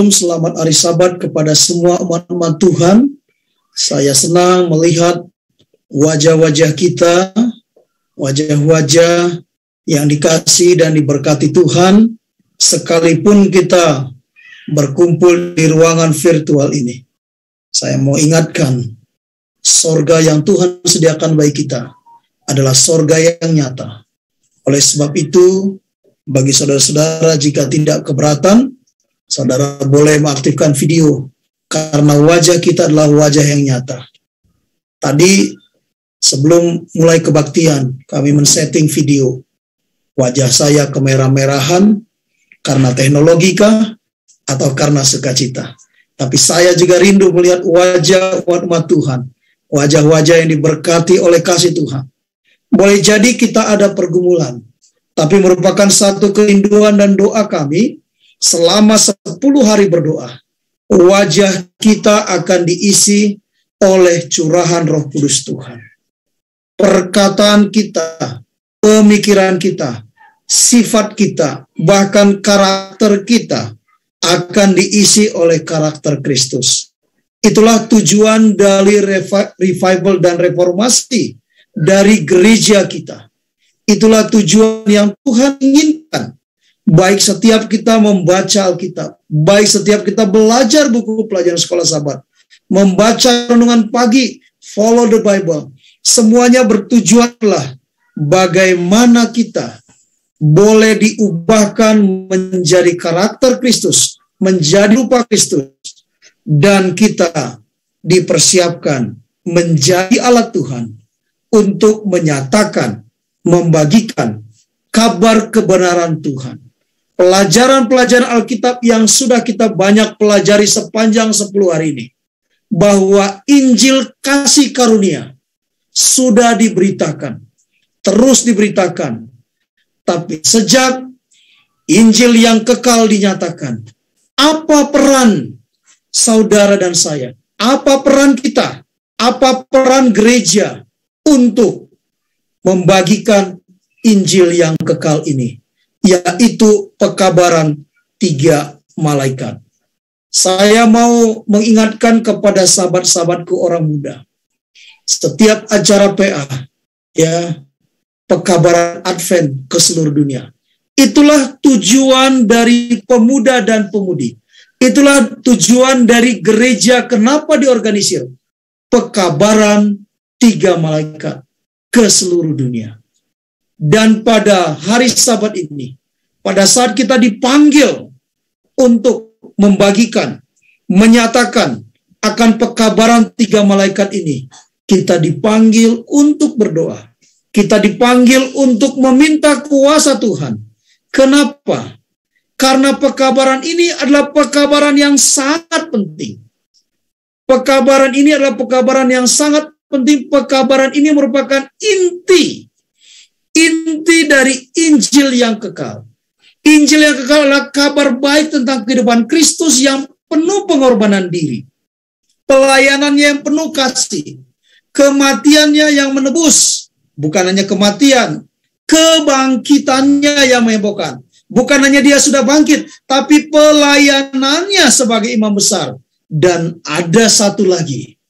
Shalom, selamat hari Sabat kepada semua umat-umat Tuhan. Saya senang melihat wajah-wajah kita, wajah-wajah yang dikasihi dan diberkati Tuhan, sekalipun kita berkumpul di ruangan virtual ini. Saya mau ingatkan, sorga yang Tuhan sediakan bagi kita adalah sorga yang nyata. Oleh sebab itu, bagi saudara-saudara jika tidak keberatan, saudara boleh mengaktifkan video, karena wajah kita adalah wajah yang nyata. Tadi sebelum mulai kebaktian, kami men-setting video. Wajah saya kemerah-merahan karena teknologi kah atau karena sukacita. Tapi saya juga rindu melihat wajah umat Tuhan, wajah-wajah yang diberkati oleh kasih Tuhan. Boleh jadi kita ada pergumulan, tapi merupakan satu kerinduan dan doa kami selama 10 hari berdoa. Wajah kita akan diisi oleh curahan Roh Kudus Tuhan. Perkataan kita, pemikiran kita, sifat kita, bahkan karakter kita akan diisi oleh karakter Kristus. Itulah tujuan dari revival dan reformasi dari gereja kita. Itulah tujuan yang Tuhan inginkan. Baik setiap kita membaca Alkitab, baik setiap kita belajar buku pelajaran sekolah Sabat, membaca renungan pagi, follow the Bible, semuanya bertujuanlah bagaimana kita boleh diubahkan menjadi karakter Kristus, menjadi rupa Kristus, dan kita dipersiapkan menjadi alat Tuhan untuk menyatakan, membagikan kabar kebenaran Tuhan. Pelajaran-pelajaran Alkitab yang sudah kita banyak pelajari sepanjang 10 hari ini, bahwa Injil kasih karunia sudah diberitakan, terus diberitakan. Tapi sejak Injil yang kekal dinyatakan, apa peran saudara dan saya? Apa peran kita? Apa peran gereja untuk membagikan Injil yang kekal ini? Yaitu pekabaran 3 malaikat. Saya mau mengingatkan kepada sahabat-sahabatku orang muda. Setiap acara PA, ya, pekabaran Advent ke seluruh dunia. Itulah tujuan dari pemuda dan pemudi. Itulah tujuan dari gereja kenapa diorganisir. Pekabaran 3 malaikat ke seluruh dunia. Dan pada hari Sabat ini, pada saat kita dipanggil untuk membagikan, menyatakan akan pekabaran 3 malaikat ini, kita dipanggil untuk berdoa. Kita dipanggil untuk meminta kuasa Tuhan. Kenapa? Karena pekabaran ini adalah pekabaran yang sangat penting. Pekabaran ini adalah pekabaran yang sangat penting. Pekabaran ini merupakan inti dari Injil yang kekal. Injil yang kekal adalah kabar baik tentang kehidupan Kristus yang penuh pengorbanan diri. Pelayanannya yang penuh kasih. Kematiannya yang menebus. Bukan hanya kematian, kebangkitannya yang menghebohkan. Bukan hanya dia sudah bangkit, tapi pelayanannya sebagai imam besar. Dan ada satu lagi.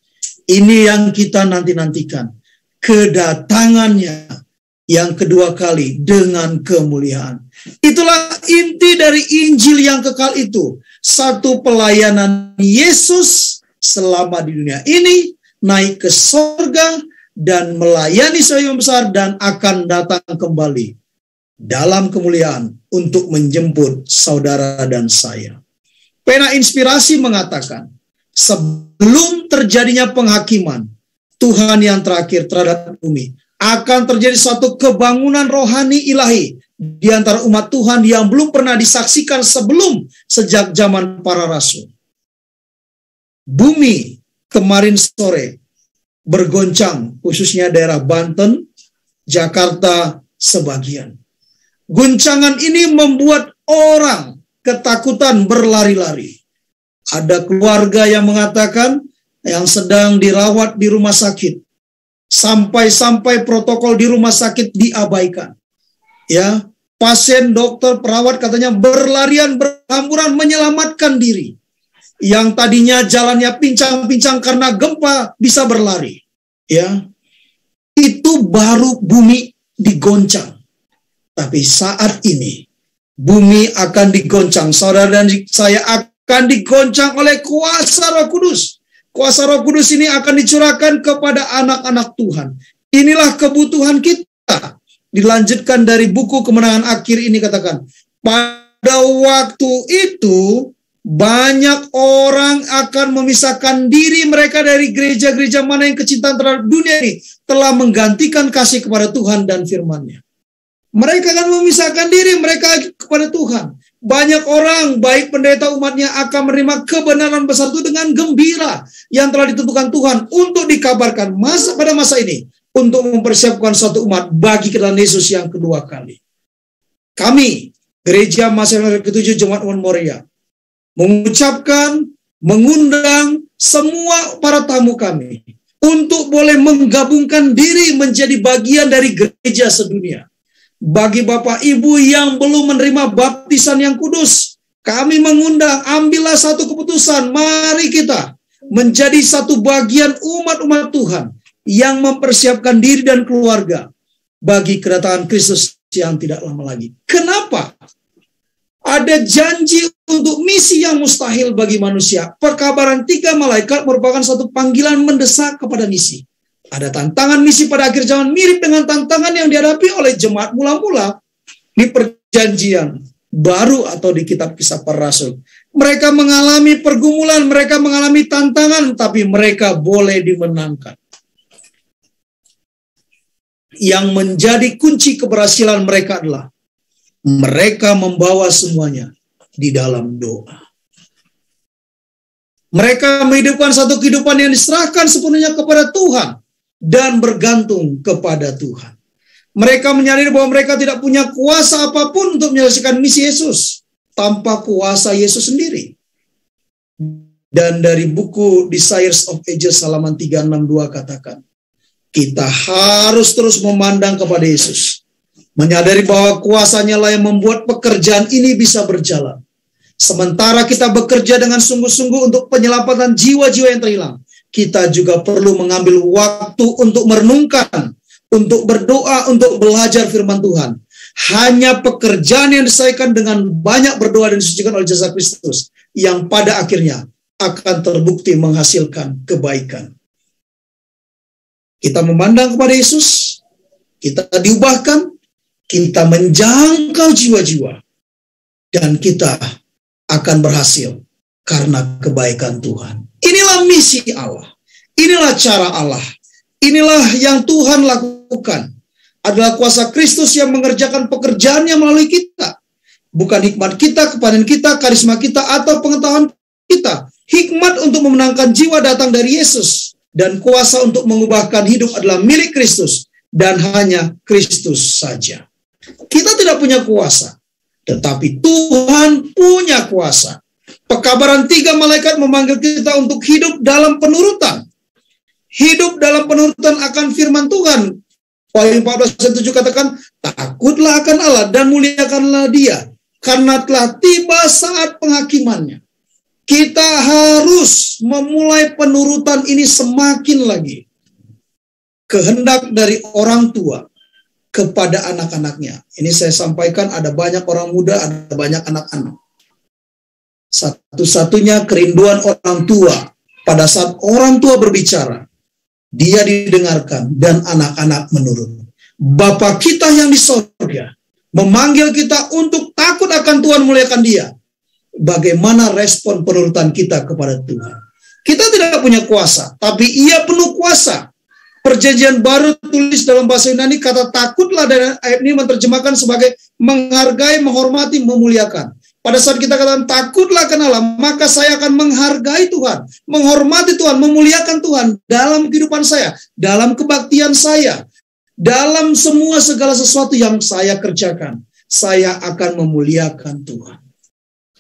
Ini yang kita nanti-nantikan. Kedatangannya yang kedua kali dengan kemuliaan. Itulah inti dari Injil yang kekal itu. Satu, pelayanan Yesus selama di dunia ini, naik ke sorga, dan melayani sebagai imam besar, dan akan datang kembali dalam kemuliaan untuk menjemput saudara dan saya. Pena Inspirasi mengatakan, sebelum terjadinya penghakiman Tuhan yang terakhir terhadap bumi, akan terjadi suatu kebangunan rohani ilahi di antara umat Tuhan yang belum pernah disaksikan sejak zaman para rasul. Bumi kemarin sore bergoncang, khususnya daerah Banten, Jakarta sebagian. Guncangan ini membuat orang ketakutan berlari-lari. Ada keluarga yang mengatakan yang sedang dirawat di rumah sakit. Sampai-sampai protokol di rumah sakit diabaikan. Ya, pasien, dokter, perawat katanya berlarian, berhamburan menyelamatkan diri. yang tadinya jalannya pincang-pincang karena gempa bisa berlari. Ya, itu baru bumi digoncang. Tapi saat ini bumi akan digoncang. Saudara dan saya akan digoncang oleh kuasa Roh Kudus. Kuasa Roh Kudus ini akan dicurahkan kepada anak-anak Tuhan. Inilah kebutuhan kita. Dilanjutkan dari buku Kemenangan Akhir ini katakan, pada waktu itu banyak orang akan memisahkan diri mereka dari gereja-gereja mana yang kecintaan terhadap dunia ini telah menggantikan kasih kepada Tuhan dan firman-Nya. Mereka akan memisahkan diri mereka kepada Tuhan. Banyak orang, baik pendeta umatnya, akan menerima kebenaran besar itu dengan gembira yang telah ditentukan Tuhan untuk dikabarkan pada masa ini, untuk mempersiapkan suatu umat bagi kedatangan Yesus yang kedua kali. Kami, Gereja Mahasiswa ke-7 Jemaat One Moria, mengucapkan, mengundang semua para tamu kami untuk boleh menggabungkan diri menjadi bagian dari gereja sedunia. Bagi Bapak Ibu yang belum menerima baptisan yang kudus, kami mengundang, ambillah satu keputusan, mari kita menjadi satu bagian umat-umat Tuhan yang mempersiapkan diri dan keluarga bagi kedatangan Kristus yang tidak lama lagi. Kenapa? Ada janji untuk misi yang mustahil bagi manusia. Perkabaran 3 malaikat merupakan satu panggilan mendesak kepada misi. Ada tantangan misi pada akhir zaman mirip dengan tantangan yang dihadapi oleh jemaat mula-mula di perjanjian baru atau di kitab Kisah Para Rasul. Mereka mengalami pergumulan, mereka mengalami tantangan, tapi mereka boleh dimenangkan. Yang menjadi kunci keberhasilan mereka adalah mereka membawa semuanya di dalam doa. Mereka menghidupkan satu kehidupan yang diserahkan sepenuhnya kepada Tuhan dan bergantung kepada Tuhan. Mereka menyadari bahwa mereka tidak punya kuasa apapun untuk menyelesaikan misi Yesus tanpa kuasa Yesus sendiri. Dan dari buku Desires of Ages halaman 362 katakan, kita harus terus memandang kepada Yesus, menyadari bahwa kuasanya lah yang membuat pekerjaan ini bisa berjalan. Sementara kita bekerja dengan sungguh-sungguh untuk penyelamatan jiwa-jiwa yang terhilang, kita juga perlu mengambil waktu untuk merenungkan, untuk berdoa, untuk belajar firman Tuhan. Hanya pekerjaan yang diselesaikan dengan banyak berdoa dan disucikan oleh jasa Kristus yang pada akhirnya akan terbukti menghasilkan kebaikan. Kita memandang kepada Yesus, kita diubahkan, kita menjangkau jiwa-jiwa, dan kita akan berhasil karena kebaikan Tuhan. Inilah misi Allah. Inilah cara Allah. Inilah yang Tuhan lakukan. Adalah kuasa Kristus yang mengerjakan pekerjaannya melalui kita. Bukan hikmat kita, kepadan kita, karisma kita, atau pengetahuan kita. Hikmat untuk memenangkan jiwa datang dari Yesus. Dan kuasa untuk mengubahkan hidup adalah milik Kristus. Dan hanya Kristus saja. Kita tidak punya kuasa. Tetapi Tuhan punya kuasa. Pekabaran 3 malaikat memanggil kita untuk hidup dalam penurutan. Hidup dalam penurutan akan firman Tuhan. Wahyu 14:7 katakan, takutlah akan Allah dan muliakanlah Dia, karena telah tiba saat penghakimannya. Kita harus memulai penurutan ini semakin lagi. Kehendak dari orang tua kepada anak-anaknya. Ini saya sampaikan, ada banyak orang muda, ada banyak anak-anak. Satu-satunya kerinduan orang tua pada saat orang tua berbicara, dia didengarkan dan anak-anak menurut. Bapa kita yang di sorga memanggil kita untuk takut akan Tuhan, muliakan Dia. Bagaimana respon penurutan kita kepada Tuhan? Kita tidak punya kuasa, tapi Ia penuh kuasa. Perjanjian baru tulis dalam bahasa Yunani, kata takutlah dan ayat ini menerjemahkan sebagai menghargai, menghormati, memuliakan. Pada saat kita katakan takutlah akan Allah, maka saya akan menghargai Tuhan, menghormati Tuhan, memuliakan Tuhan dalam kehidupan saya, dalam kebaktian saya, dalam semua segala sesuatu yang saya kerjakan. Saya akan memuliakan Tuhan.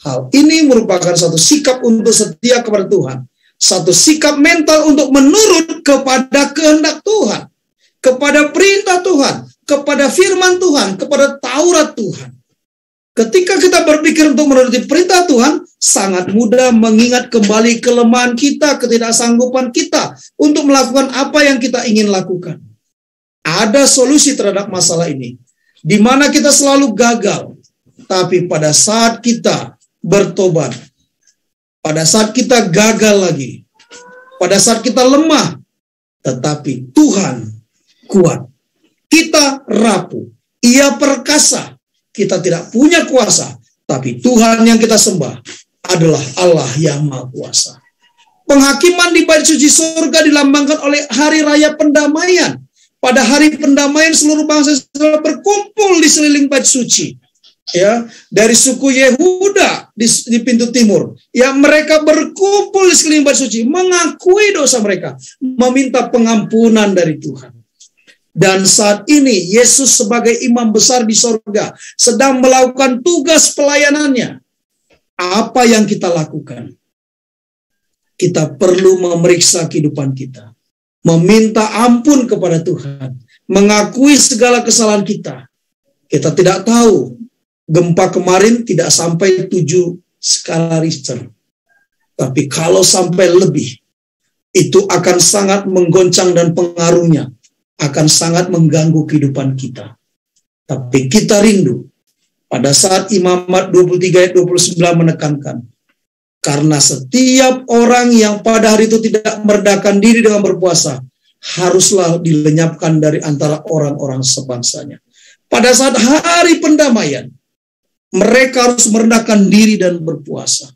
Hal ini merupakan satu sikap untuk setia kepada Tuhan. Satu sikap mental untuk menurut kepada kehendak Tuhan, kepada perintah Tuhan, kepada firman Tuhan, kepada Taurat Tuhan. Ketika kita berpikir untuk menuruti perintah Tuhan, sangat mudah mengingat kembali kelemahan kita, ketidaksanggupan kita untuk melakukan apa yang kita ingin lakukan. Ada solusi terhadap masalah ini, di mana kita selalu gagal. Tapi pada saat kita bertobat, pada saat kita gagal lagi, pada saat kita lemah, tetapi Tuhan kuat. Kita rapuh, Ia perkasa. Kita tidak punya kuasa, tapi Tuhan yang kita sembah adalah Allah yang Maha Kuasa. Penghakiman di bait suci surga dilambangkan oleh hari raya pendamaian. Pada hari pendamaian seluruh bangsa Israel berkumpul di seliling bait suci. Ya, dari suku Yehuda di pintu timur. Ya, mereka berkumpul di sekeliling bait suci, mengakui dosa mereka, meminta pengampunan dari Tuhan. Dan saat ini Yesus sebagai imam besar di sorga sedang melakukan tugas pelayanannya. Apa yang kita lakukan? Kita perlu memeriksa kehidupan kita, meminta ampun kepada Tuhan, mengakui segala kesalahan kita. Kita tidak tahu, gempa kemarin tidak sampai 7 skala Richter. Tapi kalau sampai lebih, itu akan sangat menggoncang dan pengaruhnya akan sangat mengganggu kehidupan kita. Tapi kita rindu pada saat Imamat 23 ayat 29 menekankan, karena setiap orang yang pada hari itu tidak meredakan diri dengan berpuasa, haruslah dilenyapkan dari antara orang-orang sebangsanya. Pada saat hari pendamaian, mereka harus merendahkan diri dan berpuasa.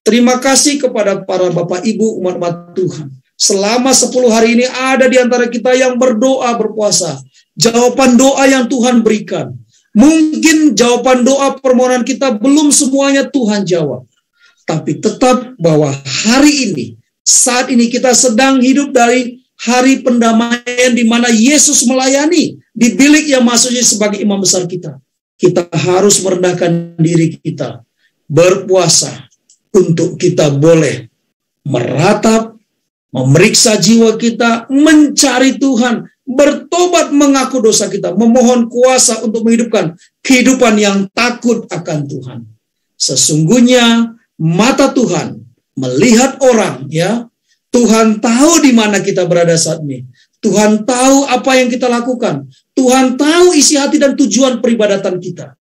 Terima kasih kepada para Bapak Ibu umat-umat Tuhan. Selama 10 hari ini ada di antara kita yang berdoa berpuasa. Jawaban doa yang Tuhan berikan. Mungkin jawaban doa permohonan kita belum semuanya Tuhan jawab. Tapi tetap bahwa hari ini, saat ini kita sedang hidup dari hari pendamaian di mana Yesus melayani di bilik yang maksudnya sebagai imam besar kita. Kita harus merendahkan diri kita, berpuasa untuk kita boleh meratap, memeriksa jiwa kita, mencari Tuhan, bertobat mengaku dosa kita, memohon kuasa untuk menghidupkan kehidupan yang takut akan Tuhan. Sesungguhnya mata Tuhan melihat orang, ya. Tuhan tahu di mana kita berada saat ini. Tuhan tahu apa yang kita lakukan. Tuhan tahu isi hati dan tujuan peribadatan kita.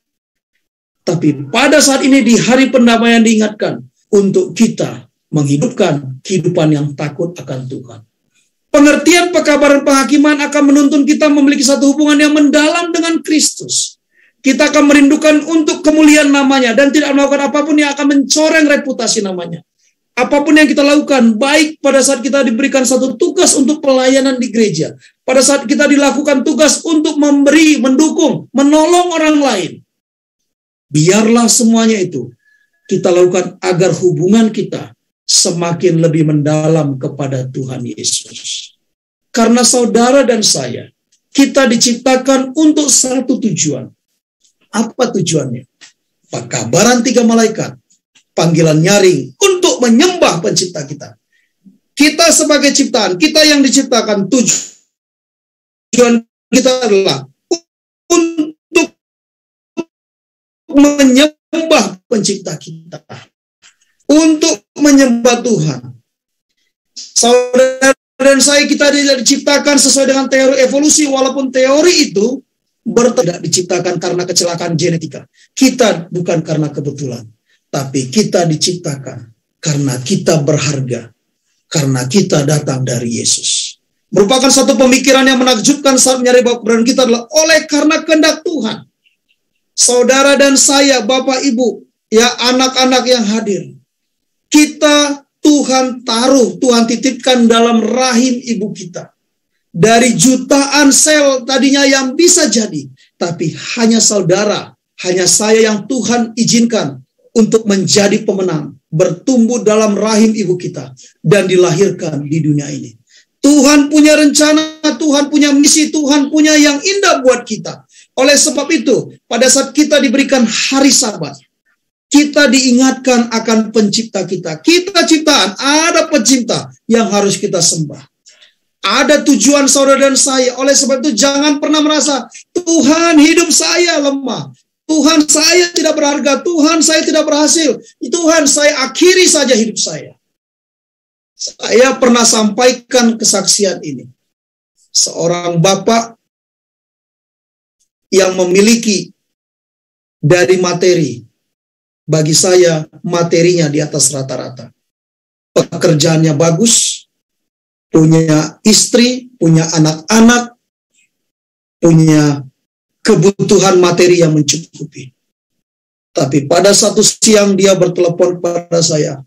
Tapi pada saat ini di hari pendamaian diingatkan untuk kita menghidupkan kehidupan yang takut akan Tuhan. Pengertian pekabaran penghakiman akan menuntun kita memiliki satu hubungan yang mendalam dengan Kristus. Kita akan merindukan untuk kemuliaan namanya dan tidak melakukan apapun yang akan mencoreng reputasi namanya. Apapun yang kita lakukan, baik pada saat kita diberikan satu tugas untuk pelayanan di gereja, pada saat kita dilakukan tugas untuk memberi, mendukung, menolong orang lain, biarlah semuanya itu kita lakukan agar hubungan kita semakin lebih mendalam kepada Tuhan Yesus. Karena saudara dan saya, kita diciptakan untuk satu tujuan. Apa tujuannya? Pekabaran 3 malaikat, panggilan nyaring untuk menyembah pencipta kita. Kita sebagai ciptaan, kita yang diciptakan, tujuan kita adalah untuk menyembah pencipta kita. Untuk menyembah Tuhan. Saudara dan saya, kita tidak diciptakan sesuai dengan teori evolusi, walaupun teori itu tidak diciptakan karena kecelakaan genetika. Kita bukan karena kebetulan, tapi kita diciptakan karena kita berharga, karena kita datang dari Yesus. Merupakan satu pemikiran yang menakjubkan saat menyadari bahwa keberadaan kita adalah oleh karena kehendak Tuhan. Saudara dan saya, Bapak Ibu, ya anak-anak yang hadir, kita Tuhan taruh, Tuhan titipkan dalam rahim ibu kita. Dari jutaan sel tadinya yang bisa jadi, tapi hanya saudara, hanya saya yang Tuhan izinkan untuk menjadi pemenang, bertumbuh dalam rahim ibu kita, dan dilahirkan di dunia ini. Tuhan punya rencana, Tuhan punya misi, Tuhan punya yang indah buat kita. Oleh sebab itu, pada saat kita diberikan hari Sabat, kita diingatkan akan pencipta kita. Kita ciptaan, ada pencipta yang harus kita sembah. Ada tujuan saudara dan saya. Oleh sebab itu jangan pernah merasa, Tuhan hidup saya lemah. Tuhan, saya tidak berharga. Tuhan, saya tidak berhasil. Tuhan, saya akhiri saja hidup saya. Saya pernah sampaikan kesaksian ini. Seorang bapak yang memiliki dari materi, bagi saya materinya di atas rata-rata. Pekerjaannya bagus, punya istri, punya anak-anak, punya kebutuhan materi yang mencukupi. Tapi pada satu siang dia bertelepon kepada saya.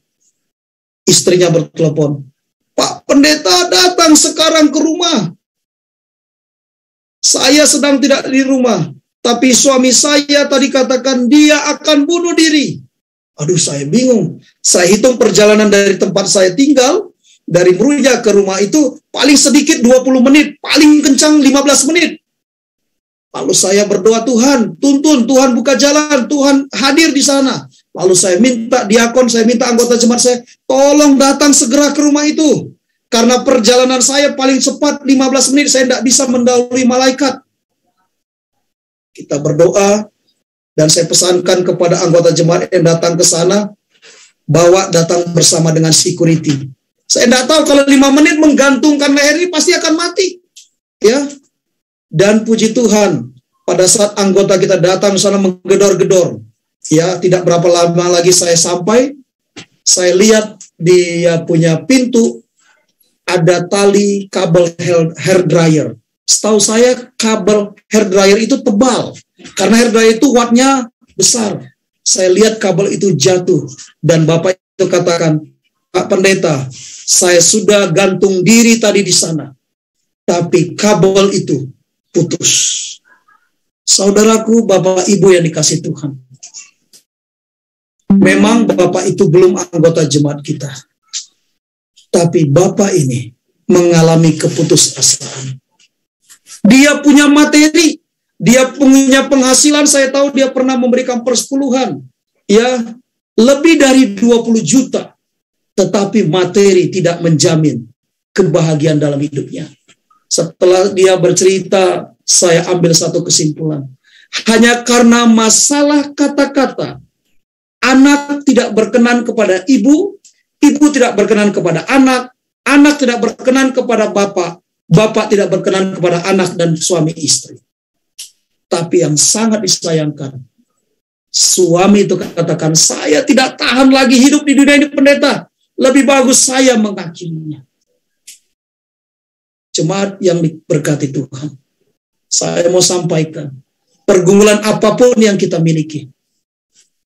Istrinya bertelepon, "Pak Pendeta datang sekarang ke rumah. Saya sedang tidak di rumah, tapi suami saya tadi katakan dia akan bunuh diri." Aduh, saya bingung. Saya hitung perjalanan dari tempat saya tinggal, dari Meruya ke rumah itu paling sedikit 20 menit, paling kencang 15 menit. Lalu saya berdoa, Tuhan, tuntun, Tuhan buka jalan, Tuhan hadir di sana. Lalu saya minta diakon, saya minta anggota jemaat saya, tolong datang segera ke rumah itu. Karena perjalanan saya paling cepat 15 menit, saya tidak bisa mendahului malaikat. Kita berdoa, dan saya pesankan kepada anggota jemaat yang datang ke sana, datang bersama dengan security. Saya tidak tahu kalau 5 menit menggantungkan leher ini pasti akan mati. Ya. Dan puji Tuhan, pada saat anggota kita datang ke sana menggedor-gedor, ya, tidak berapa lama lagi saya sampai, saya lihat dia punya pintu, ada tali kabel hair dryer. Setahu saya kabel hair dryer itu tebal, karena hair dryer itu wattnya besar. Saya lihat kabel itu jatuh, dan Bapak itu katakan, "Pak Pendeta, saya sudah gantung diri tadi di sana, tapi kabel itu putus." Saudaraku, Bapak Ibu yang dikasih Tuhan, memang Bapak itu belum anggota jemaat kita, tapi Bapak ini mengalami keputusasaan. Dia punya materi, dia punya penghasilan, saya tahu dia pernah memberikan persepuluhan, ya, lebih dari 20 juta, tetapi materi tidak menjamin kebahagiaan dalam hidupnya. Setelah dia bercerita, saya ambil satu kesimpulan. Hanya karena masalah kata-kata, anak tidak berkenan kepada ibu, ibu tidak berkenan kepada anak, anak tidak berkenan kepada bapak, bapak tidak berkenan kepada anak dan suami istri. Tapi yang sangat disayangkan, suami itu katakan, "Saya tidak tahan lagi hidup di dunia ini, Pendeta. Lebih bagus saya mengakhirinya." Jemaat yang diberkati Tuhan, saya mau sampaikan, pergumulan apapun yang kita miliki,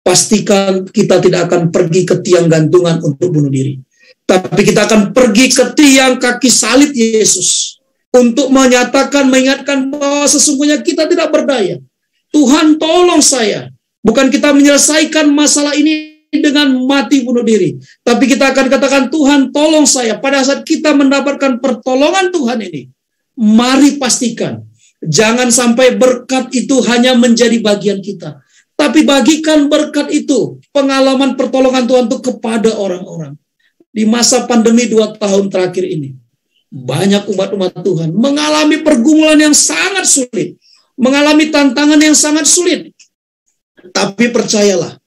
pastikan kita tidak akan pergi ke tiang gantungan untuk bunuh diri. Tapi kita akan pergi ke tiang kaki salib Yesus untuk menyatakan, mengingatkan bahwa sesungguhnya kita tidak berdaya. Tuhan tolong saya. Bukan kita menyelesaikan masalah ini dengan mati bunuh diri. Tapi kita akan katakan, Tuhan tolong saya. Pada saat kita mendapatkan pertolongan Tuhan ini, mari pastikan, jangan sampai berkat itu hanya menjadi bagian kita. Tapi bagikan berkat itu, pengalaman pertolongan Tuhan itu kepada orang-orang. Di masa pandemi 2 tahun terakhir ini, banyak umat-umat Tuhan mengalami pergumulan yang sangat sulit, mengalami tantangan yang sangat sulit. Tapi percayalah,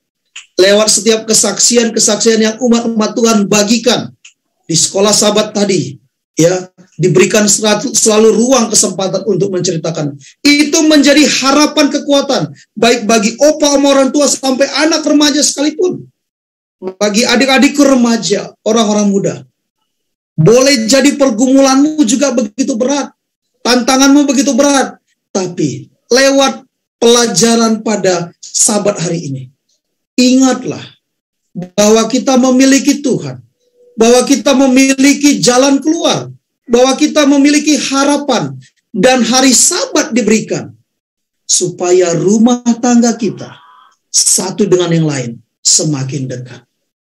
lewat setiap kesaksian-kesaksian yang umat-umat Tuhan bagikan di sekolah sahabat tadi, ya, diberikan selalu ruang kesempatan untuk menceritakan. Itu menjadi harapan kekuatan, baik bagi opa orang tua sampai anak remaja sekalipun. Bagi adik-adikku remaja, orang-orang muda. Boleh jadi pergumulanmu juga begitu berat, tantanganmu begitu berat, tapi lewat pelajaran pada Sabat hari ini, ingatlah bahwa kita memiliki Tuhan, bahwa kita memiliki jalan keluar, bahwa kita memiliki harapan, dan hari Sabat diberikan supaya rumah tangga kita satu dengan yang lain semakin dekat.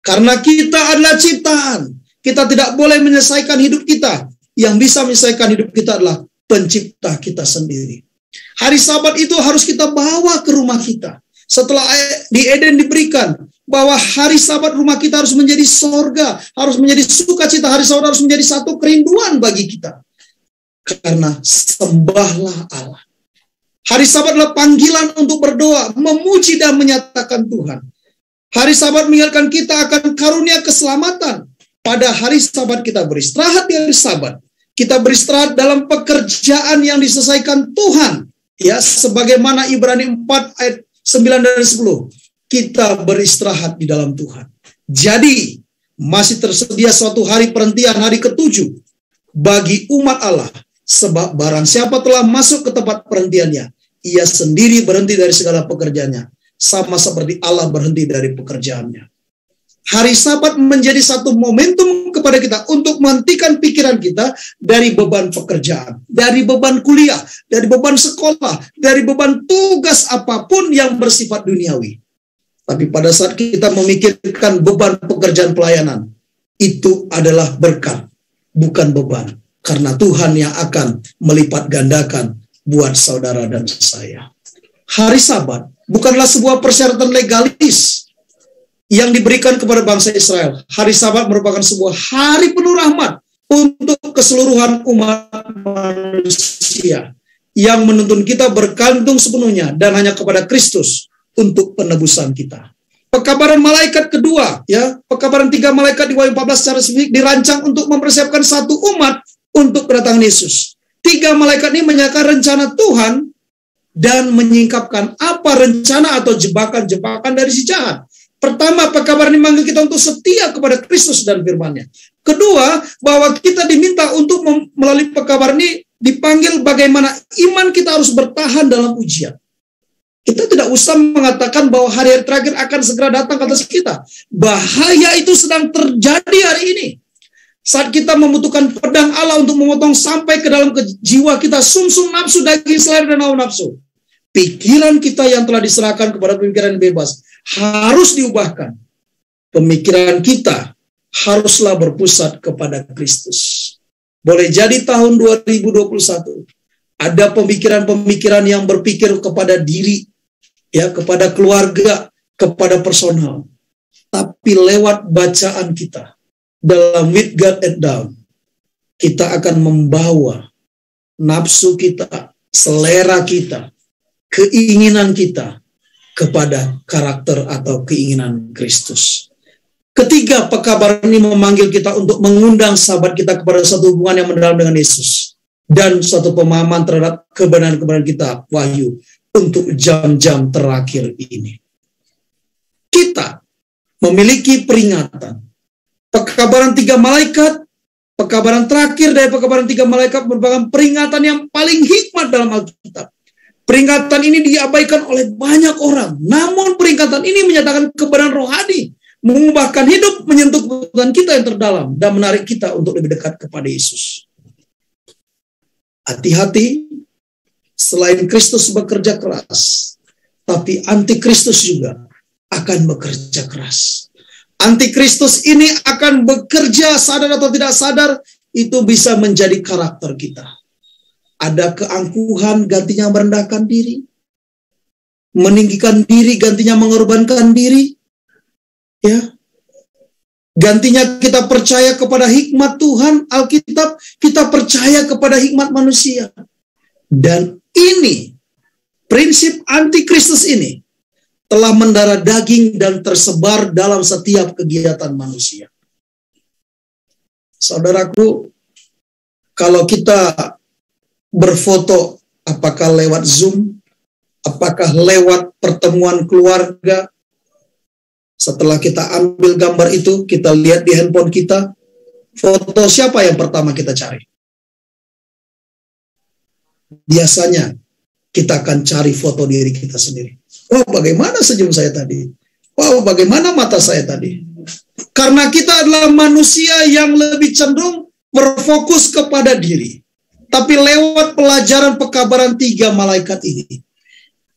Karena kita adalah ciptaan, kita tidak boleh menyelesaikan hidup kita. Yang bisa menyelesaikan hidup kita adalah pencipta kita sendiri. Hari Sabat itu harus kita bawa ke rumah kita. Setelah di Eden diberikan bahwa hari Sabat rumah kita harus menjadi sorga, harus menjadi sukacita. Hari Sabat harus menjadi satu kerinduan bagi kita. Karena sembahlah Allah Hari Sabat adalah panggilan untuk berdoa, memuji dan menyatakan Tuhan. Hari Sabat mengingatkan kita akan karunia keselamatan. Pada hari Sabat kita beristirahat di hari Sabat. Kita beristirahat dalam pekerjaan yang diselesaikan Tuhan. Ya, sebagaimana Ibrani 4 ayat 9 dan 10. Kita beristirahat di dalam Tuhan. Jadi, masih tersedia suatu hari perhentian, hari ke-7 bagi umat Allah. Sebab barang siapa telah masuk ke tempat perhentiannya, ia sendiri berhenti dari segala pekerjaannya. Sama seperti Allah berhenti dari pekerjaannya. Hari Sabat menjadi satu momentum kepada kita untuk menghentikan pikiran kita dari beban pekerjaan, dari beban kuliah, dari beban sekolah, dari beban tugas apapun yang bersifat duniawi. Tapi pada saat kita memikirkan beban pekerjaan pelayanan, itu adalah berkat, bukan beban. Karena Tuhan yang akan melipat gandakan buat saudara dan saya. Hari Sabat bukanlah sebuah persyaratan legalis yang diberikan kepada bangsa Israel. Hari Sabat merupakan sebuah hari penuh rahmat untuk keseluruhan umat manusia yang menuntun kita bergantung sepenuhnya dan hanya kepada Kristus untuk penebusan kita. Pekabaran malaikat kedua, ya, pekabaran 3 malaikat di Wahyu 14 secara spesifik dirancang untuk mempersiapkan satu umat untuk kedatangan Yesus. 3 malaikat ini menyatakan rencana Tuhan dan menyingkapkan apa rencana atau jebakan-jebakan dari si jahat. Pertama, pekabaran ini memanggil kita untuk setia kepada Kristus dan firman-Nya. Kedua, bahwa kita diminta untuk melalui pekabaran ini dipanggil bagaimana iman kita harus bertahan dalam ujian. Kita tidak usah mengatakan bahwa hari-hari terakhir akan segera datang ke atas kita. Bahaya itu sedang terjadi hari ini. Saat kita membutuhkan pedang Allah untuk memotong sampai ke dalam jiwa kita sumsum nafsu, daging, selera, dan hawa nafsu. Pikiran kita yang telah diserahkan kepada pemikiran yang bebas harus diubahkan. Pemikiran kita haruslah berpusat kepada Kristus. Boleh jadi tahun 2021 ada pemikiran-pemikiran yang berpikir kepada diri, ya, kepada keluarga, kepada personal. Tapi lewat bacaan kita dalam With God and Down, kita akan membawa nafsu kita, selera kita, keinginan kita kepada karakter atau keinginan Kristus. Ketiga, pekabaran ini memanggil kita untuk mengundang sahabat kita kepada satu hubungan yang mendalam dengan Yesus dan suatu pemahaman terhadap kebenaran-kebenaran kita, Wahyu, untuk jam-jam terakhir ini. Kita memiliki peringatan. Pekabaran 3 malaikat, pekabaran terakhir dari pekabaran 3 malaikat merupakan peringatan yang paling hikmat dalam Alkitab. Peringatan ini diabaikan oleh banyak orang. Namun peringatan ini menyatakan kebenaran rohani, mengubahkan hidup, menyentuh kebutuhan kita yang terdalam, dan menarik kita untuk lebih dekat kepada Yesus. Hati-hati, selain Kristus bekerja keras, tapi antikristus juga akan bekerja keras. Antikristus ini akan bekerja sadar atau tidak sadar, itu bisa menjadi karakter kita. Ada keangkuhan, gantinya merendahkan diri. Meninggikan diri, gantinya mengorbankan diri. Ya. Gantinya kita percaya kepada hikmat Tuhan, Alkitab, kita percaya kepada hikmat manusia. Dan ini, prinsip antikristus ini, telah mendarah daging dan tersebar dalam setiap kegiatan manusia. Saudaraku, kalau kita berfoto, apakah lewat Zoom, apakah lewat pertemuan keluarga, setelah kita ambil gambar itu, kita lihat di handphone kita, foto siapa yang pertama kita cari? Biasanya kita akan cari foto diri kita sendiri. Wow, bagaimana senyum saya tadi? Wow, bagaimana mata saya tadi? Karena kita adalah manusia yang lebih cenderung berfokus kepada diri. Tapi lewat pelajaran pekabaran 3 malaikat ini,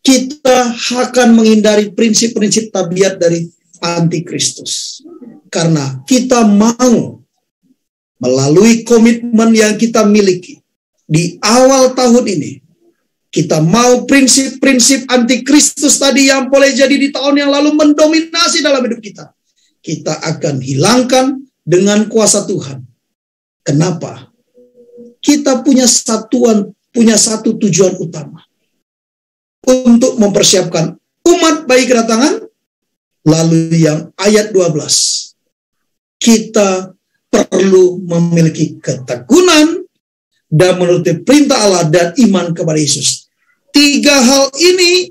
kita akan menghindari prinsip-prinsip tabiat dari antikristus. Karena kita mau melalui komitmen yang kita miliki di awal tahun ini, kita mau prinsip-prinsip antikristus tadi yang boleh jadi di tahun yang lalu mendominasi dalam hidup kita. Kita akan hilangkan dengan kuasa Tuhan. Kenapa? Kita punya satu tujuan utama. untuk mempersiapkan umat bagi kedatangan. Lalu yang ayat 12, kita perlu memiliki ketekunan dan menuruti perintah Allah dan iman kepada Yesus. 3 hal ini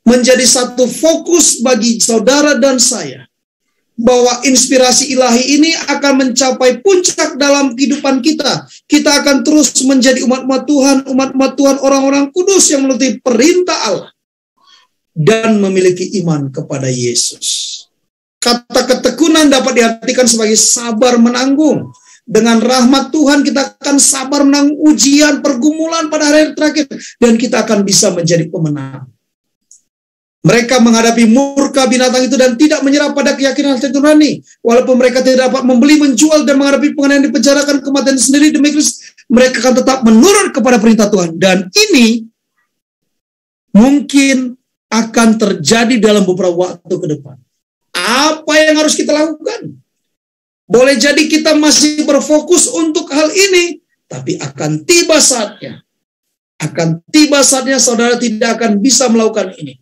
menjadi satu fokus bagi saudara dan saya, bahwa inspirasi ilahi ini akan mencapai puncak dalam kehidupan kita. Kita akan terus menjadi umat-umat Tuhan, orang-orang kudus yang menuruti perintah Allah dan memiliki iman kepada Yesus. Kata ketekunan dapat diartikan sebagai sabar menanggung. Dengan rahmat Tuhan kita akan sabar menanggung ujian, pergumulan pada hari terakhir, dan kita akan bisa menjadi pemenang. Mereka menghadapi murka binatang itu dan tidak menyerah pada keyakinan hati nurani. Walaupun mereka tidak dapat membeli, menjual, dan menghadapi penganiayaan, dipenjarakan, kematian sendiri demi Kristus, mereka akan tetap menurut kepada perintah Tuhan. Dan ini mungkin akan terjadi dalam beberapa waktu ke depan. Apa yang harus kita lakukan? Boleh jadi kita masih berfokus untuk hal ini, tapi akan tiba saatnya. Saudara tidak akan bisa melakukan ini.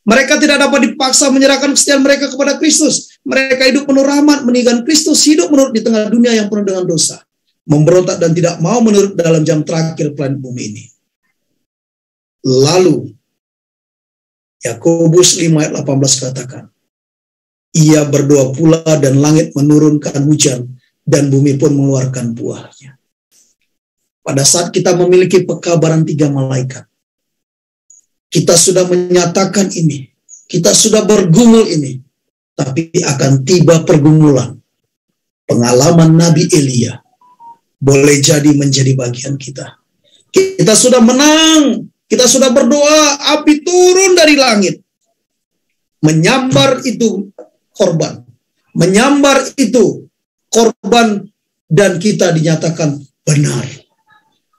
Mereka tidak dapat dipaksa menyerahkan kesetiaan mereka kepada Kristus. Mereka hidup penuh rahmat, meninggalkan Kristus, hidup menurut di tengah dunia yang penuh dengan dosa. Memberontak dan tidak mau menurut dalam jam terakhir planet bumi ini. Lalu, Yakobus 5 ayat 18 katakan, ia berdoa pula dan langit menurunkan hujan dan bumi pun mengeluarkan buahnya. Pada saat kita memiliki pekabaran 3 malaikat, kita sudah menyatakan ini, kita sudah bergumul ini, tapi akan tiba pergumulan. Pengalaman Nabi Elia boleh jadi menjadi bagian kita. Kita sudah menang, kita sudah berdoa, api turun dari langit, menyambar itu korban, dan kita dinyatakan benar.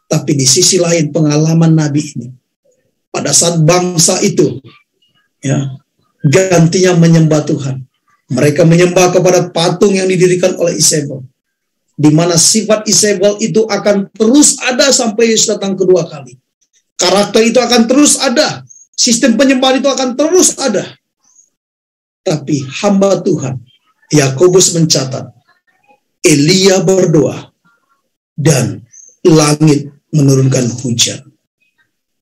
Tapi di sisi lain pengalaman Nabi ini, pada saat bangsa itu gantinya menyembah Tuhan, mereka menyembah kepada patung yang didirikan oleh Isabel, di mana sifat Isabel itu akan terus ada sampai Yesus datang kedua kali. Karakter itu akan terus ada, sistem penyembahan itu akan terus ada. Tapi hamba Tuhan, Yakobus mencatat, Elia berdoa dan langit menurunkan hujan.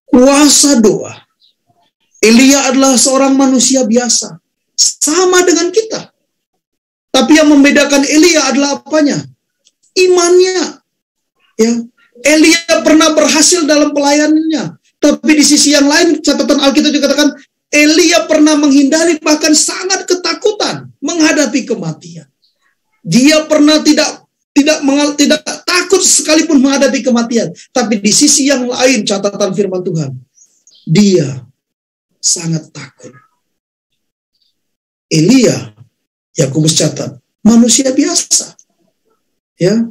Kuasa doa. Elia adalah seorang manusia biasa, sama dengan kita. Tapi yang membedakan Elia adalah apanya? Imannya. Ya, Elia pernah berhasil dalam pelayanannya. Tapi di sisi yang lain, catatan Alkitab juga katakan, Elia pernah menghindari, bahkan sangat ketakutan menghadapi kematian. Dia pernah tidak takut sekalipun menghadapi kematian. Tapi di sisi yang lain, catatan firman Tuhan, dia sangat takut. Elia, Yakobus catat, manusia biasa. Ya.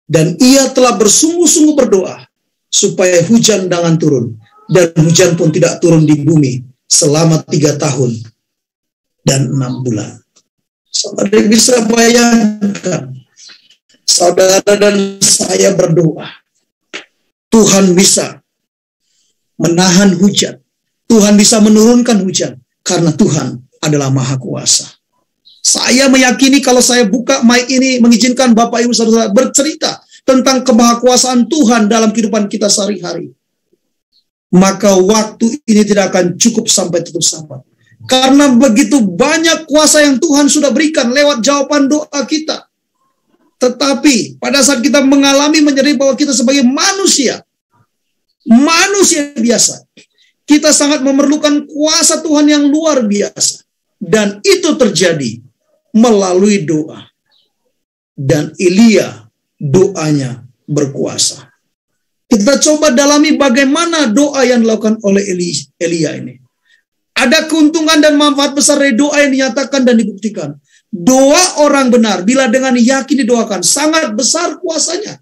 Dan ia telah bersungguh-sungguh berdoa supaya hujan jangan turun. Dan hujan pun tidak turun di bumi selama 3 tahun dan 6 bulan. Saudara bisa bayangkan, saudara dan saya berdoa, Tuhan bisa menahan hujan, Tuhan bisa menurunkan hujan, karena Tuhan adalah Maha Kuasa. Saya meyakini kalau saya buka mic ini, mengizinkan Bapak Ibu Saudara bercerita tentang kemahakuasaan Tuhan dalam kehidupan kita sehari-hari, maka waktu ini tidak akan cukup sampai tutup sahabat. Karena begitu banyak kuasa yang Tuhan sudah berikan lewat jawaban doa kita. Tetapi pada saat kita mengalami menyadari bahwa kita sebagai manusia biasa, kita sangat memerlukan kuasa Tuhan yang luar biasa. Dan itu terjadi melalui doa. Dan Elia doanya berkuasa. Kita coba dalami bagaimana doa yang dilakukan oleh Elia ini. Ada keuntungan dan manfaat besar dari doa yang dinyatakan dan dibuktikan. Doa orang benar, bila dengan yakin didoakan, sangat besar kuasanya.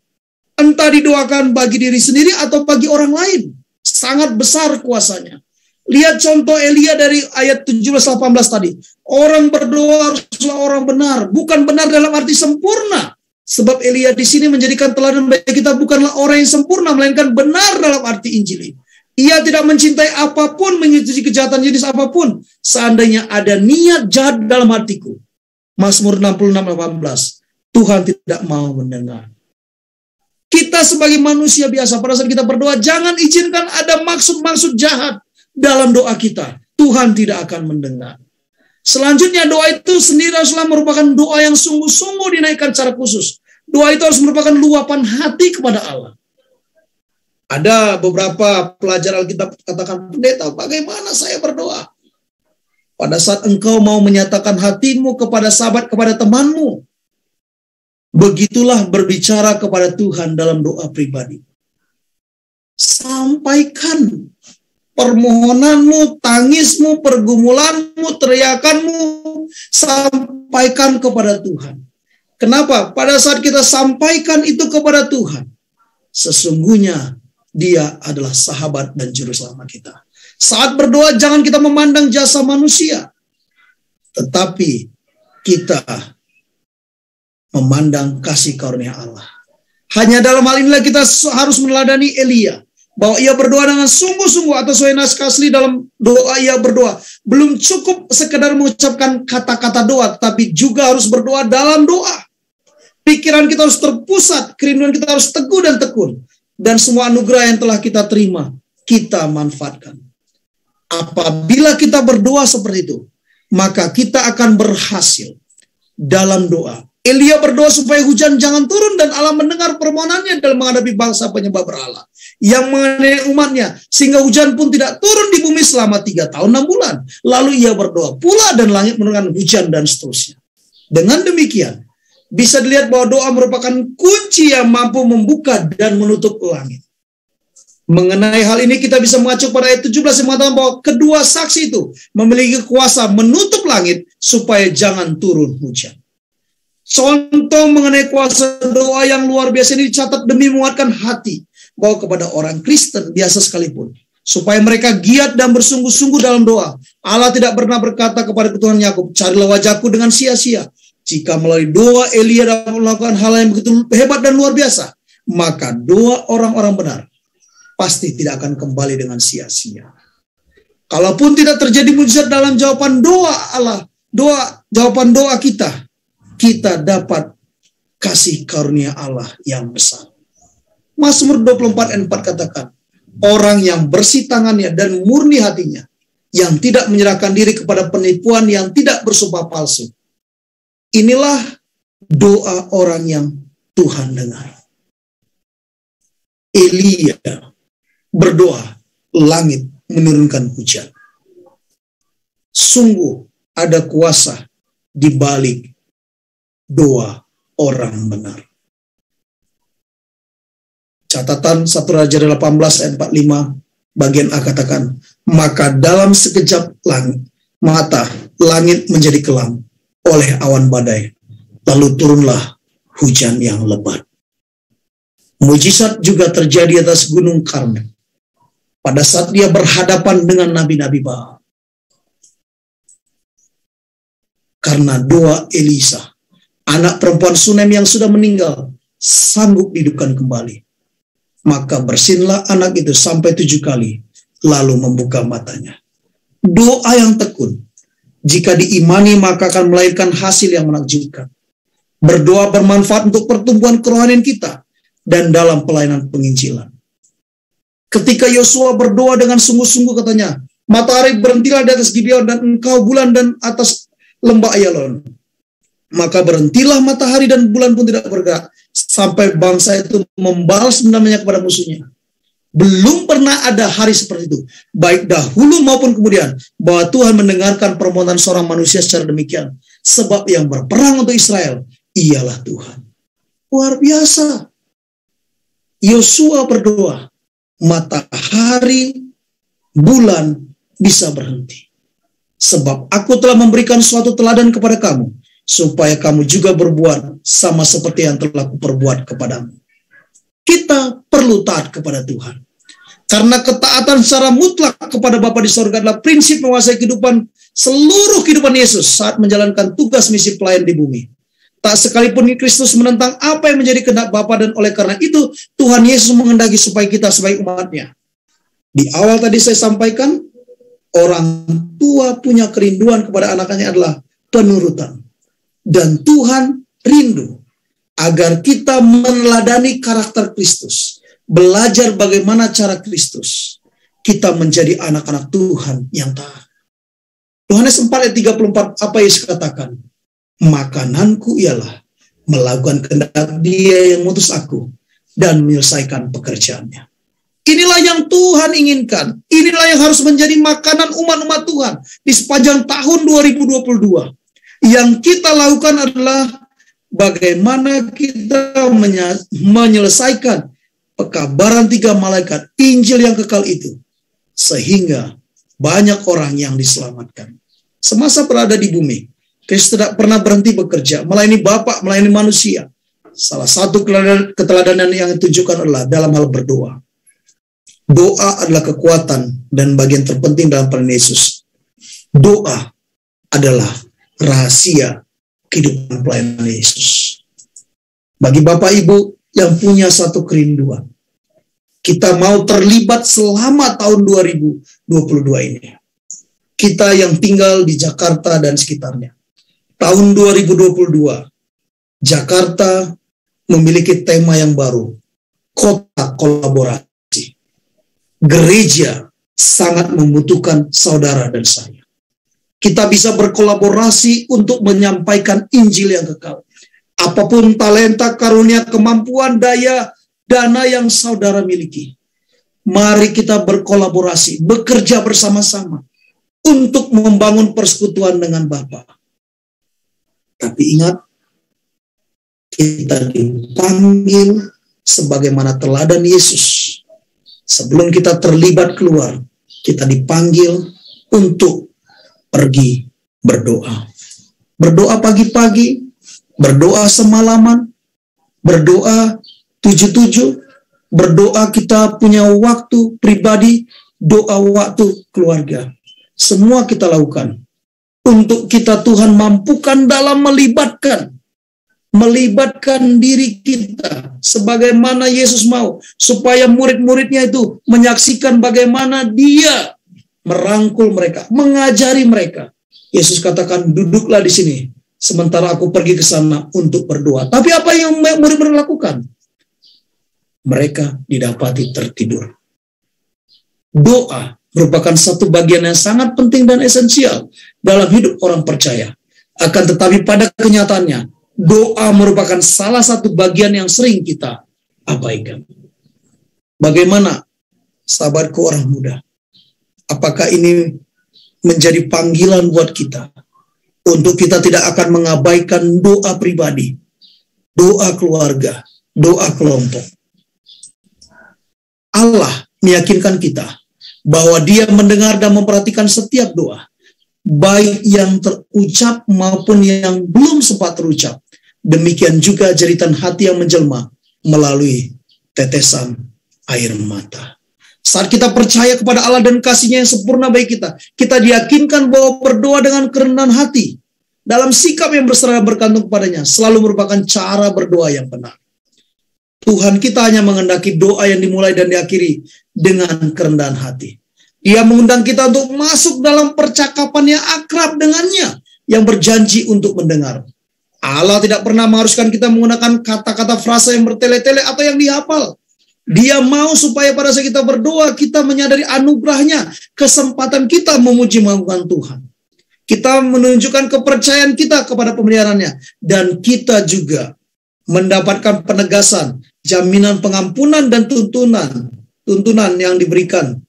Entah didoakan bagi diri sendiri atau bagi orang lain. Sangat besar kuasanya. Lihat contoh Elia dari ayat 17-18 tadi. Orang berdoa haruslah orang benar. Bukan benar dalam arti sempurna. Sebab Elia di sini menjadikan teladan bagi kita bukanlah orang yang sempurna, melainkan benar dalam arti Injil. Ia tidak mencintai apapun, menyetujui kejahatan jenis apapun. Seandainya ada niat jahat dalam hatiku. Mazmur 66:18. Tuhan tidak mau mendengar. Kita sebagai manusia biasa, pada saat kita berdoa, jangan izinkan ada maksud-maksud jahat dalam doa kita. Tuhan tidak akan mendengar. Selanjutnya, doa itu sendiri haruslah merupakan doa yang sungguh-sungguh dinaikkan secara khusus. Doa itu harus merupakan luapan hati kepada Allah. Ada beberapa pelajar Alkitab katakan, pendeta, bagaimana saya berdoa? Pada saat engkau mau menyatakan hatimu kepada sahabat, kepada temanmu, begitulah berbicara kepada Tuhan dalam doa pribadi. Sampaikan permohonanmu, tangismu, pergumulanmu, teriakanmu, sampaikan kepada Tuhan. Kenapa? Pada saat kita sampaikan itu kepada Tuhan, sesungguhnya Dia adalah sahabat dan juru selamat kita. Saat berdoa jangan kita memandang jasa manusia, tetapi kita memandang kasih karunia Allah. Hanya dalam hal inilah kita harus meneladani Elia, bahwa ia berdoa dengan sungguh-sungguh, atau sesuai naskah asli dalam doa ia berdoa. Belum cukup sekedar mengucapkan kata-kata doa, tapi juga harus berdoa dalam doa. Pikiran kita harus terpusat, kerinduan kita harus teguh dan tekun. Dan semua anugerah yang telah kita terima, kita manfaatkan. Apabila kita berdoa seperti itu, maka kita akan berhasil dalam doa. Elia berdoa supaya hujan jangan turun, dan Allah mendengar permohonannya dalam menghadapi bangsa penyembah berhala yang menganiaya umatnya, sehingga hujan pun tidak turun di bumi selama 3 tahun 6 bulan. Lalu ia berdoa pula dan langit menurunkan hujan dan seterusnya. Dengan demikian, bisa dilihat bahwa doa merupakan kunci yang mampu membuka dan menutup langit. Mengenai hal ini kita bisa mengacu pada ayat 17 yang mengatakan bahwa kedua saksi itu memiliki kuasa menutup langit supaya jangan turun hujan. Contoh mengenai kuasa doa yang luar biasa ini dicatat demi menguatkan hati bahwa kepada orang Kristen biasa sekalipun, supaya mereka giat dan bersungguh-sungguh dalam doa. Allah tidak pernah berkata kepada keturunan Yakub, carilah wajahku dengan sia-sia. Jika melalui doa Elia dapat melakukan hal yang begitu hebat dan luar biasa, maka doa orang-orang benar pasti tidak akan kembali dengan sia-sia. Kalaupun tidak terjadi mujizat dalam jawaban doa Allah, jawaban doa kita dapat kasih karunia Allah yang besar. Mazmur 24:4 katakan, orang yang bersih tangannya dan murni hatinya, yang tidak menyerahkan diri kepada penipuan, yang tidak bersumpah palsu. Inilah doa orang yang Tuhan dengar. Elia berdoa, langit menurunkan hujan. Sungguh ada kuasa di balik doa orang benar. Catatan 1 Raja 18 ayat 45 bagian A katakan, maka dalam sekejap langit menjadi kelam oleh awan badai, lalu turunlah hujan yang lebat. Mujizat juga terjadi atas gunung Karmel pada saat dia berhadapan dengan nabi-nabi Baal. Karena doa Elisa, anak perempuan Sunem yang sudah meninggal, sanggup dihidupkan kembali. Maka bersinlah anak itu sampai 7 kali, lalu membuka matanya. Doa yang tekun, jika diimani maka akan melahirkan hasil yang menakjubkan. Berdoa bermanfaat untuk pertumbuhan kerohanian kita dan dalam pelayanan penginjilan. Ketika Yosua berdoa dengan sungguh-sungguh katanya, matahari berhentilah di atas Gibeon dan engkau bulan dan atas lembah Ayalon. Maka berhentilah matahari dan bulan pun tidak bergerak sampai bangsa itu membalas dendamnya kepada musuhnya. Belum pernah ada hari seperti itu, baik dahulu maupun kemudian, bahwa Tuhan mendengarkan permohonan seorang manusia secara demikian. Sebab yang berperang untuk Israel ialah Tuhan. Luar biasa. Yosua berdoa, matahari, bulan bisa berhenti. Sebab aku telah memberikan suatu teladan kepada kamu, supaya kamu juga berbuat sama seperti yang telah kuperbuat kepadamu. Kita perlu taat kepada Tuhan. Karena ketaatan secara mutlak kepada Bapa di sorga adalah prinsip menguasai seluruh kehidupan Yesus saat menjalankan tugas misi pelayan di bumi. Tak sekalipun Kristus menentang apa yang menjadi kehendak Bapa, dan oleh karena itu Tuhan Yesus menghendaki supaya kita sebagai umat-Nya Di awal tadi saya sampaikan, orang tua punya kerinduan kepada anaknya adalah penurutan. Dan Tuhan rindu agar kita meneladani karakter Kristus, belajar bagaimana cara Kristus, kita menjadi anak-anak Tuhan yang taat. Yohanes 4 ayat 34, apa Yesus katakan? Makananku ialah melakukan kehendak Dia yang mengutus aku dan menyelesaikan pekerjaannya. Inilah yang Tuhan inginkan. Inilah yang harus menjadi makanan umat-umat Tuhan di sepanjang tahun 2022. Yang kita lakukan adalah bagaimana kita menyelesaikan pekabaran 3 malaikat, Injil yang kekal itu, sehingga banyak orang yang diselamatkan. Semasa berada di bumi, Kristus tidak pernah berhenti bekerja, melayani Bapa, melayani manusia. Salah satu keteladanan yang ditunjukkan adalah dalam hal berdoa. Doa adalah kekuatan dan bagian terpenting dalam peran Yesus. Doa adalah rahasia kehidupan pelayanan Yesus. Bagi Bapak Ibu yang punya satu kerinduan, kita mau terlibat selama tahun 2022 ini. Kita yang tinggal di Jakarta dan sekitarnya. Tahun 2022, Jakarta memiliki tema yang baru, kota kolaborasi. Gereja sangat membutuhkan saudara dan saya. Kita bisa berkolaborasi untuk menyampaikan Injil yang kekal. Apapun talenta, karunia, kemampuan, daya, dana yang saudara miliki. Mari kita berkolaborasi, bekerja bersama-sama untuk membangun persekutuan dengan Bapa. Tapi ingat, kita dipanggil sebagaimana teladan Yesus. Sebelum kita terlibat keluar, kita dipanggil untuk pergi berdoa. Berdoa pagi-pagi, berdoa semalaman, berdoa 7-7, berdoa kita punya waktu pribadi, doa waktu keluarga. Semua kita lakukan untuk kita Tuhan mampukan dalam melibatkan diri kita sebagaimana Yesus mau, supaya murid-muridnya itu menyaksikan bagaimana Dia merangkul mereka, mengajari mereka. Yesus katakan, duduklah di sini sementara aku pergi ke sana untuk berdoa. Tapi apa yang murid-murid lakukan? Mereka didapati tertidur. Doa merupakan satu bagian yang sangat penting dan esensial dalam hidup orang percaya. Akan tetapi pada kenyataannya, doa merupakan salah satu bagian yang sering kita abaikan. Bagaimana, sahabatku orang muda? Apakah ini menjadi panggilan buat kita untuk kita tidak akan mengabaikan doa pribadi, doa keluarga, doa kelompok? Allah meyakinkan kita bahwa Dia mendengar dan memperhatikan setiap doa, baik yang terucap maupun yang belum sempat terucap. Demikian juga jeritan hati yang menjelma melalui tetesan air mata. Saat kita percaya kepada Allah dan kasih-Nya yang sempurna bagi kita, kita diyakinkan bahwa berdoa dengan kerendahan hati, dalam sikap yang berserah bergantung kepadanya, selalu merupakan cara berdoa yang benar. Tuhan kita hanya menghendaki doa yang dimulai dan diakhiri dengan kerendahan hati. Dia mengundang kita untuk masuk dalam percakapan yang akrab dengannya, yang berjanji untuk mendengar. Allah tidak pernah mengharuskan kita menggunakan kata-kata frasa yang bertele-tele atau yang dihafal. Dia mau supaya pada saat kita berdoa, kita menyadari anugerahnya, kesempatan kita memuji mengagunkan Tuhan. Kita menunjukkan kepercayaan kita kepada pemeliharaannya. Dan kita juga mendapatkan penegasan, jaminan pengampunan dan tuntunan yang diberikan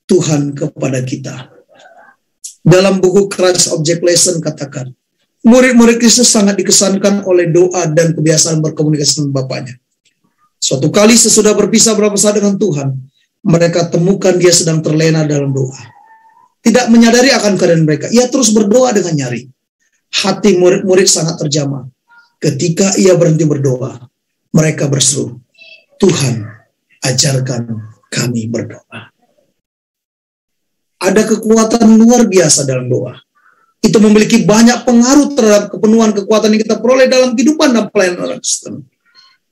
Tuhan kepada kita. Dalam buku Christ Object Lesson katakan, murid-murid Kristus sangat dikesankan oleh doa dan kebiasaan berkomunikasi dengan Bapaknya. Suatu kali sesudah berpisah beberapa saat dengan Tuhan, mereka temukan Dia sedang terlena dalam doa. Tidak menyadari akan keadaan mereka, ia terus berdoa dengan nyaring. Hati murid-murid sangat terjamah. Ketika ia berhenti berdoa, mereka berseru, Tuhan, ajarkan kami berdoa. Ada kekuatan luar biasa dalam doa. Itu memiliki banyak pengaruh terhadap kepenuhan kekuatan yang kita peroleh dalam kehidupan dan pelayanan orang Kristen.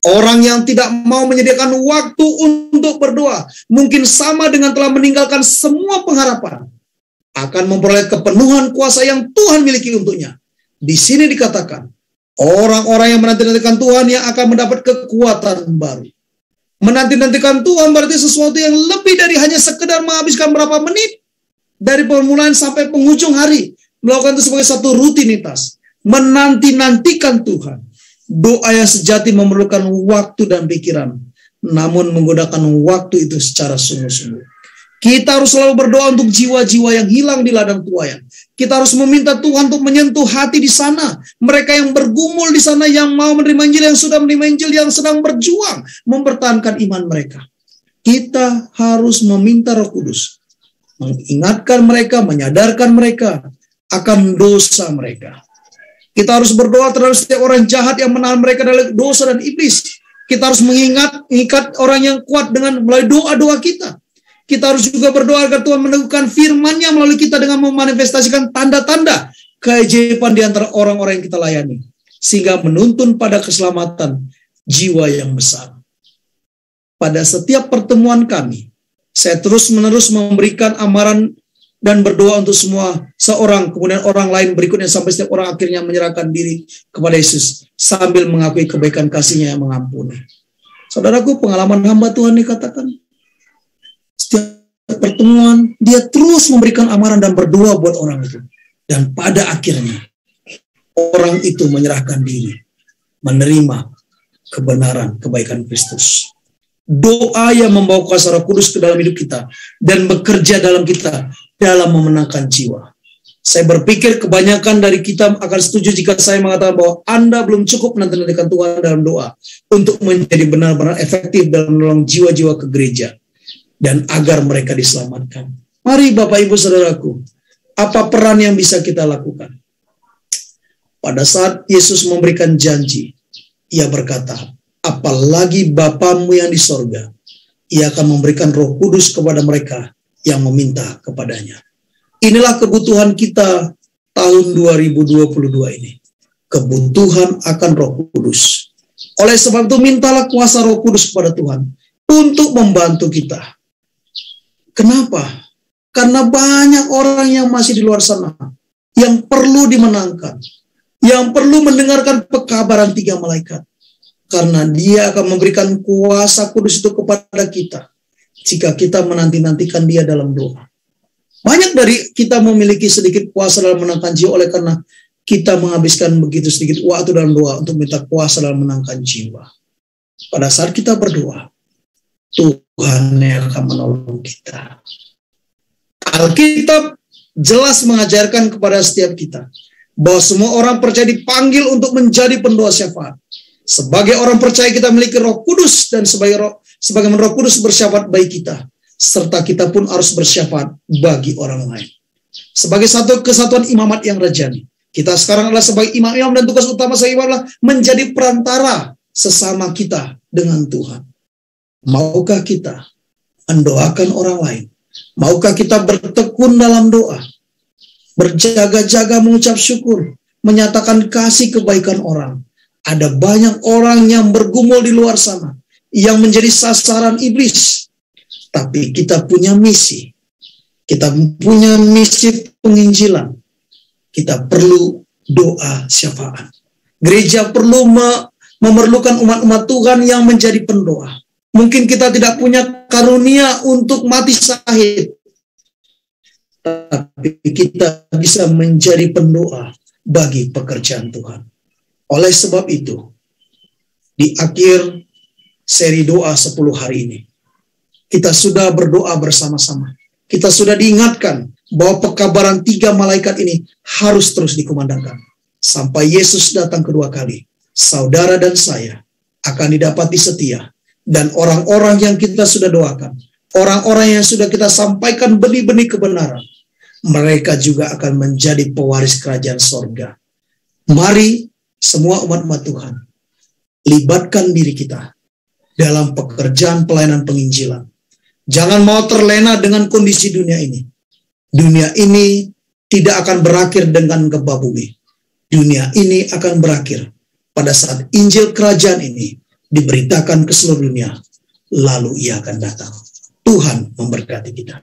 Orang yang tidak mau menyediakan waktu untuk berdoa, mungkin sama dengan telah meninggalkan semua pengharapan, akan memperoleh kepenuhan kuasa yang Tuhan miliki untuknya. Di sini dikatakan, orang-orang yang menanti-nantikan Tuhan yang akan mendapat kekuatan baru. Menanti-nantikan Tuhan berarti sesuatu yang lebih dari hanya sekedar menghabiskan berapa menit dari permulaan sampai penghujung hari. Melakukan itu sebagai satu rutinitas. Menanti-nantikan Tuhan. Doa yang sejati memerlukan waktu dan pikiran, namun menggunakan waktu itu secara sungguh-sungguh. Kita harus selalu berdoa untuk jiwa-jiwa yang hilang di ladang tuayan. Kita harus meminta Tuhan untuk menyentuh hati di sana. Mereka yang bergumul di sana, yang mau menerima Injil, yang sudah menerima Injil, yang sedang berjuang mempertahankan iman mereka. Kita harus meminta Roh Kudus mengingatkan mereka, menyadarkan mereka akan dosa mereka. Kita harus berdoa terhadap setiap orang jahat yang menahan mereka dari dosa dan iblis. Kita harus mengikat orang yang kuat dengan melalui doa-doa kita. Kita harus juga berdoa agar Tuhan meneguhkan firman-Nya melalui kita dengan memanifestasikan tanda-tanda keajaiban di antara orang-orang yang kita layani, sehingga menuntun pada keselamatan jiwa yang besar. Pada setiap pertemuan kami, saya terus-menerus memberikan amaran dan berdoa untuk semua seorang, kemudian orang lain berikutnya, sampai setiap orang akhirnya menyerahkan diri kepada Yesus sambil mengakui kebaikan kasih-Nya yang mengampuni. Saudaraku, pengalaman hamba Tuhan dikatakan, setiap pertemuan dia terus memberikan amaran dan berdoa buat orang itu. Dan pada akhirnya orang itu menyerahkan diri, menerima kebenaran, kebaikan Kristus. Doa yang membawa kuasa Roh Kudus ke dalam hidup kita dan bekerja dalam kita dalam memenangkan jiwa. Saya berpikir kebanyakan dari kita akan setuju jika saya mengatakan bahwa Anda belum cukup menanti-nantikan Tuhan dalam doa untuk menjadi benar-benar efektif dalam menolong jiwa-jiwa ke gereja dan agar mereka diselamatkan. Mari Bapak Ibu Saudaraku, apa peran yang bisa kita lakukan? Pada saat Yesus memberikan janji, Ia berkata, apalagi Bapamu yang di sorga, Ia akan memberikan Roh Kudus kepada mereka yang meminta kepadanya. Inilah kebutuhan kita tahun 2022 ini. Kebutuhan akan Roh Kudus. Oleh sebab itu mintalah kuasa Roh Kudus kepada Tuhan untuk membantu kita. Kenapa? Karena banyak orang yang masih di luar sana yang perlu dimenangkan, yang perlu mendengarkan pekabaran 3 malaikat. Karena Dia akan memberikan kuasa kudus itu kepada kita jika kita menanti-nantikan Dia dalam doa. Banyak dari kita memiliki sedikit kuasa dalam menangkan jiwa oleh karena kita menghabiskan begitu sedikit waktu dalam doa untuk minta kuasa dalam menangkan jiwa. Pada saat kita berdoa, Tuhan yang akan menolong kita. Alkitab jelas mengajarkan kepada setiap kita bahwa semua orang percaya dipanggil untuk menjadi pendoa syafaat. Sebagai orang percaya kita memiliki Roh Kudus dan sebagai Roh Kudus bersyafaat bagi kita, serta kita pun harus bersyafaat bagi orang lain. Sebagai satu kesatuan imamat yang rajani, kita sekarang adalah sebagai imam-imam dan tugas utama saya adalah menjadi perantara sesama kita dengan Tuhan. Maukah kita mendoakan orang lain? Maukah kita bertekun dalam doa? Berjaga-jaga mengucap syukur, menyatakan kasih kebaikan orang. Ada banyak orang yang bergumul di luar sana, yang menjadi sasaran iblis. Tapi kita punya misi. Kita punya misi penginjilan. Kita perlu doa syafaat. Gereja perlu memerlukan umat-umat Tuhan yang menjadi pendoa. Mungkin kita tidak punya karunia untuk mati syahid, tapi kita bisa menjadi pendoa bagi pekerjaan Tuhan. Oleh sebab itu, di akhir seri doa 10 hari ini, kita sudah berdoa bersama-sama. Kita sudah diingatkan bahwa pekabaran 3 malaikat ini harus terus dikumandangkan. Sampai Yesus datang kedua kali, saudara dan saya akan didapati setia. Dan orang-orang yang kita sudah doakan, orang-orang yang sudah kita sampaikan benih-benih kebenaran, mereka juga akan menjadi pewaris kerajaan sorga. Mari semua umat-umat Tuhan, libatkan diri kita dalam pekerjaan pelayanan penginjilan. Jangan mau terlena dengan kondisi dunia ini. Dunia ini tidak akan berakhir dengan gempa bumi. Dunia ini akan berakhir pada saat Injil kerajaan ini diberitakan ke seluruh dunia, lalu ia akan datang. Tuhan memberkati kita.